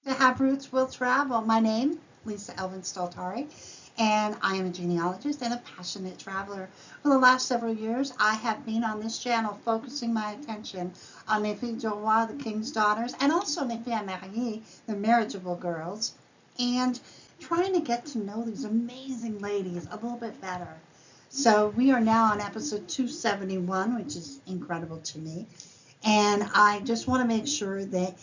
To Have Roots Will Travel. My name, Lisa Elvin Staltari, and I am a genealogist and a passionate traveler. For the last several years, I have been on this channel focusing my attention on les filles du roi, the king's daughters, and also les filles à marier, the marriageable girls, and trying to get to know these amazing ladies a little bit better. So we are now on episode 271, which is incredible to me. And I just want to make sure that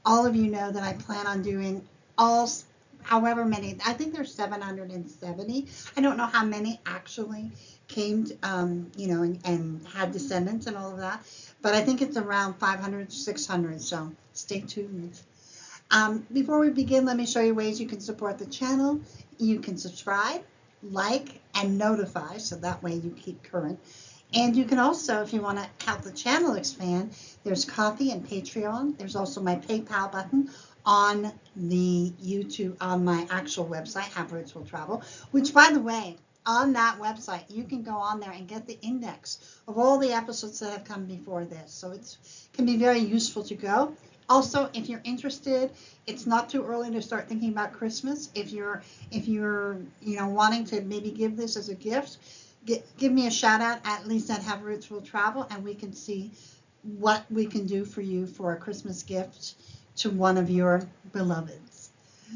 all of you know that I plan on doing however many, I think there's 770. I don't know how many actually came, and had descendants and all of that, but I think it's around 500, 600, so stay tuned. Before we begin, let me show you ways you can support the channel. You can subscribe, like, and notify, so that way you keep current. And you can also, if you want to help the channel expand, there's Coffee and Patreon. There's also my PayPal button on the YouTube, on my actual website, Have Roots Will Travel, which, by the way, on that website, you can go on there and get the index of all the episodes that have come before this. So it can be very useful to go. Also, if you're interested, it's not too early to start thinking about Christmas. If you're wanting to maybe give this as a gift, give me a shout out at least at Have Roots Will Travel, and we can see what we can do for you for a Christmas gift to one of your beloveds.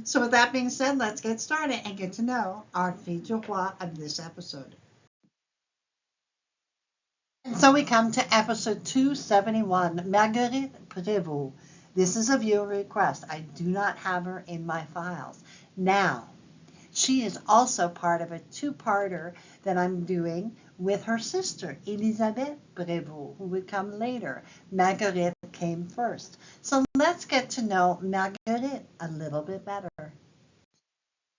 So with that being said, let's get started and get to know our fille du roi of this episode. And so we come to episode 271, Marguerite Prevost. This is a viewer request. I do not have her in my files. Now, she is also part of a two-parter that I'm doing with her sister, Elisabeth Prevost, who would come later. Marguerite came first. So let's get to know Marguerite a little bit better.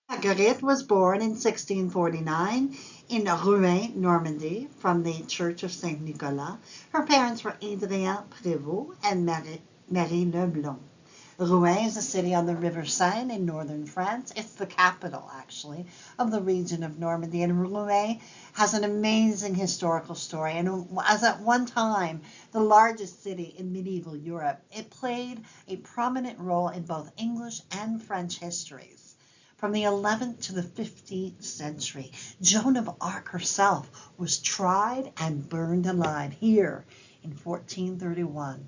Marguerite was born in 1649 in Rouen, Normandy, from the Church of Saint Nicolas. Her parents were Adrien Prevost and Marie Leblanc. Rouen is a city on the River Seine in northern France. It's the capital, actually, of the region of Normandy. And Rouen has an amazing historical story. And as at one time the largest city in medieval Europe, it played a prominent role in both English and French histories. From the 11th to the 15th century, Joan of Arc herself was tried and burned alive here in 1431.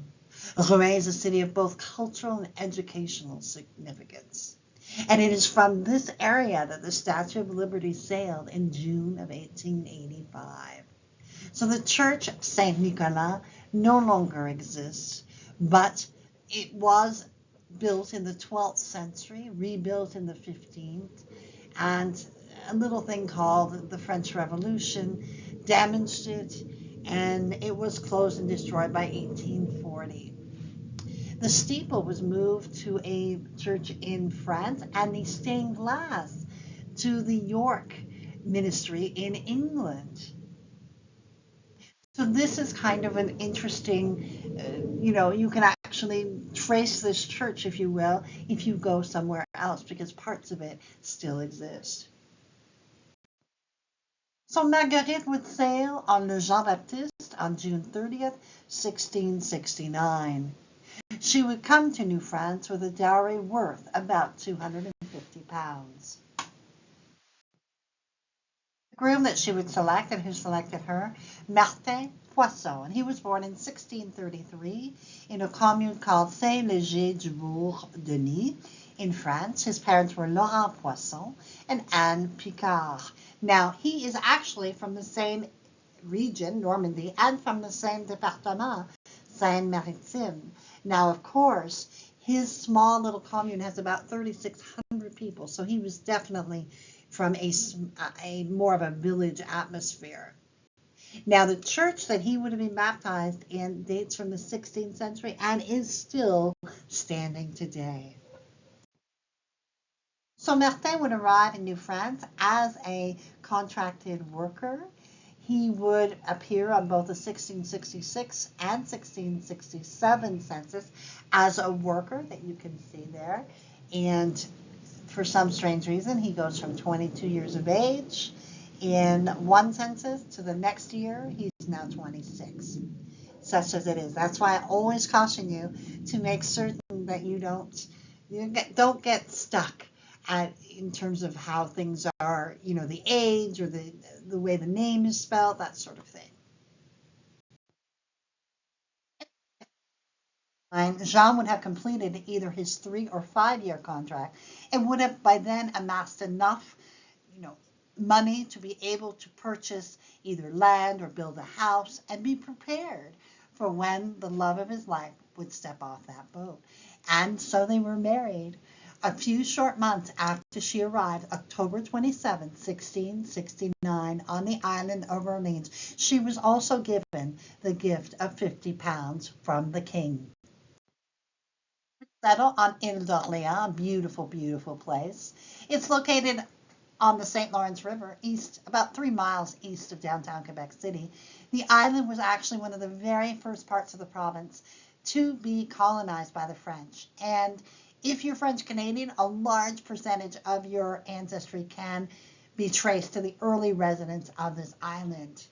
Rouen is a city of both cultural and educational significance. And it is from this area that the Statue of Liberty sailed in June of 1885. So the Church of Saint Nicolas no longer exists, but it was built in the 12th century, rebuilt in the 15th, and a little thing called the French Revolution damaged it, and it was closed and destroyed by 1840. The steeple was moved to a church in France, and the stained glass to the York Ministry in England. So this is kind of an interesting, you can actually trace this church, if you will, if you go somewhere else, because parts of it still exist. So Marguerite would sail on the Jean-Baptiste on June 30th, 1669. She would come to New France with a dowry worth about £250. The groom that she would select and who selected her, Martin Poisson, and he was born in 1633 in a commune called Saint-Léger-du-Bourg-Denis in France. His parents were Laurent Poisson and Anne Picard. Now, he is actually from the same region, Normandy, and from the same département, Seine-Maritime. Now, of course, his small little commune has about 3,600 people, so he was definitely from a more of a village atmosphere. Now, the church that he would have been baptized in dates from the 16th century and is still standing today. So Martin would arrive in New France as a contracted worker. He would appear on both the 1666 and 1667 census as a worker that you can see there. And for some strange reason, he goes from 22 years of age in one census to the next year, he's now 26. Such as it is. That's why I always caution you to make certain that you don't Don't get stuck in terms of how things are, the age or the way the name is spelled, that sort of thing. And Jean would have completed either his 3 or 5 year contract and would have by then amassed enough, you know, money to be able to purchase either land or build a house and be prepared for when the love of his life would step off that boat. And so they were married. A few short months after she arrived, October 27, 1669, on the island of Orleans, she was also given the gift of £50 from the king. Settle on Ile d'Orléans, a beautiful, beautiful place. It's located on the St. Lawrence River, about 3 miles east of downtown Quebec City. The island was actually one of the very first parts of the province to be colonized by the French. And if you're French Canadian, a large percentage of your ancestry can be traced to the early residents of this island.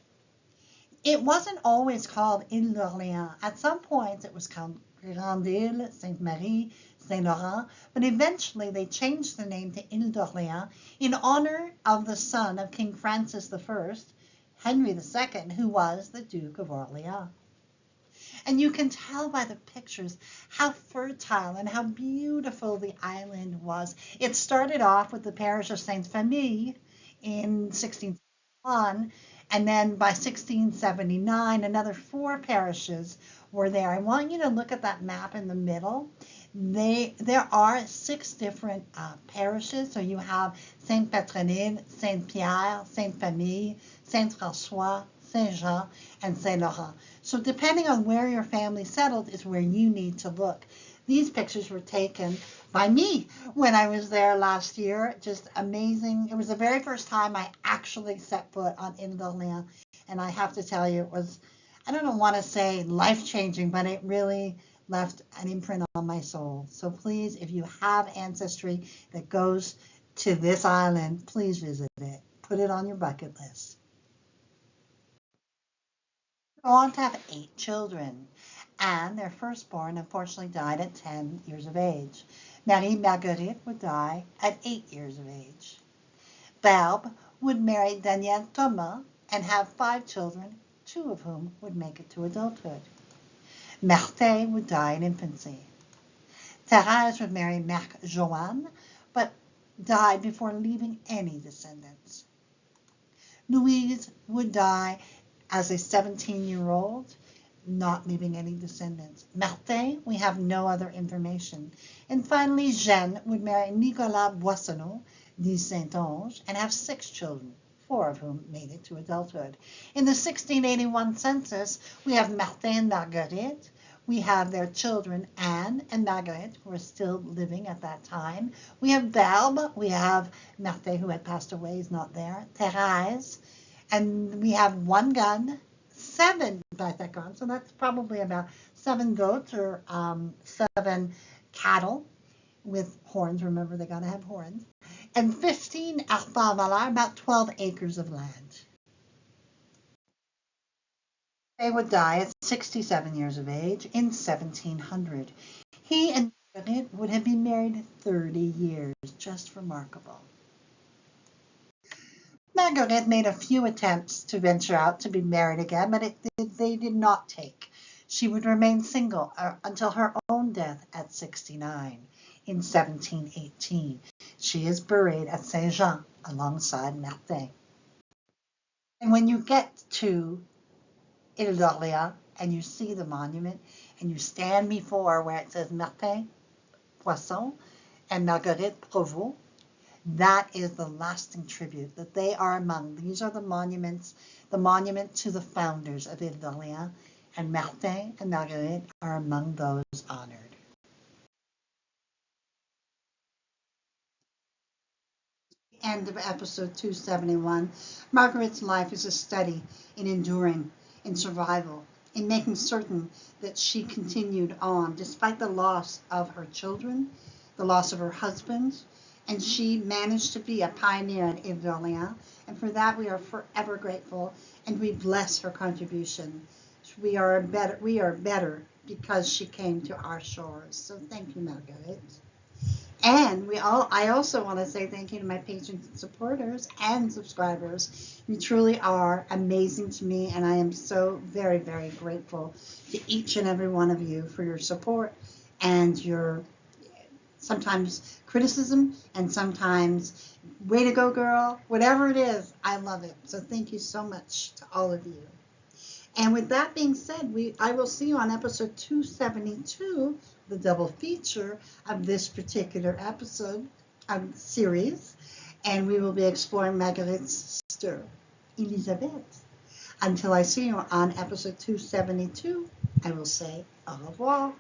It wasn't always called Ile d'Orléans. At some points, it was called Grande-Île, Sainte-Marie, Saint-Laurent, but eventually they changed the name to Ile d'Orléans in honor of the son of King Francis I, Henry II, who was the Duke of Orleans. And you can tell by the pictures how fertile and how beautiful the island was. It started off with the parish of Sainte Famille in 1661, and then by 1679, another 4 parishes were there. I want you to look at that map in the middle. There are 6 different parishes. So you have Sainte Petronille, Saint Pierre, Sainte Famille, Saint François, Saint Jean, and Saint Laurent. So depending on where your family settled is where you need to look. These pictures were taken by me when I was there last year. Just amazing. It was the very first time I actually set foot on Ile d'Orléans, and I have to tell you, it was, I don't want to say life-changing, but it really left an imprint on my soul. So please, if you have ancestry that goes to this island, please visit it. Put it on your bucket list. Go on to have 8 children, and their firstborn unfortunately died at 10 years of age. Marie Marguerite would die at 8 years of age. Barbe would marry Daniel Thomas and have 5 children, 2 of whom would make it to adulthood. Marthe would die in infancy. Thérèse would marry Marc Joanne, but died before leaving any descendants. Louise would die as a 17-year-old, not leaving any descendants. Martin, we have no other information. And finally, Jeanne would marry Nicolas Boissonneau de Saint-Onge and have 6 children, 4 of whom made it to adulthood. In the 1681 census, we have Martin and Marguerite. We have their children, Anne and Marguerite, who are still living at that time. We have Barbe. We have Martin, who had passed away, is not there. Thérèse. And we have 1 gun, 7 Batacons, so that's probably about 7 goats or 7 cattle with horns. Remember, they got to have horns. And 15 arpents valeurs, about 12 acres of land. They would die at 67 years of age in 1700. He and Marguerite would have been married 30 years, just remarkable. Marguerite made a few attempts to venture out to be married again, but they did not take. She would remain single until her own death at 69 in 1718. She is buried at Saint-Jean alongside Martin. And when you get to Ile d'Orléans and you see the monument and you stand before where it says Martin Poisson and Marguerite Prevost, that is the lasting tribute that they are among. These are the monuments, the monument to the founders of Ile d'Orléans, and Martin and Marguerite are among those honored. End of episode 271. Marguerite's life is a study in enduring, in survival, in making certain that she continued on despite the loss of her children, the loss of her husband, and she managed to be a pioneer in Ile d'Orléans, and for that we are forever grateful, and we bless her contribution. We are better because she came to our shores. So thank you, Marguerite. And I also want to say thank you to my patrons and supporters and subscribers. You truly are amazing to me, and I am so very, very grateful to each and every one of you for your support and your sometimes criticism and sometimes way to go, girl. Whatever it is, I love it. So thank you so much to all of you. And with that being said, I will see you on episode 272, the double feature of this particular episode series. And we will be exploring Marguerite's sister, Elisabeth. Until I see you on episode 272, I will say au revoir.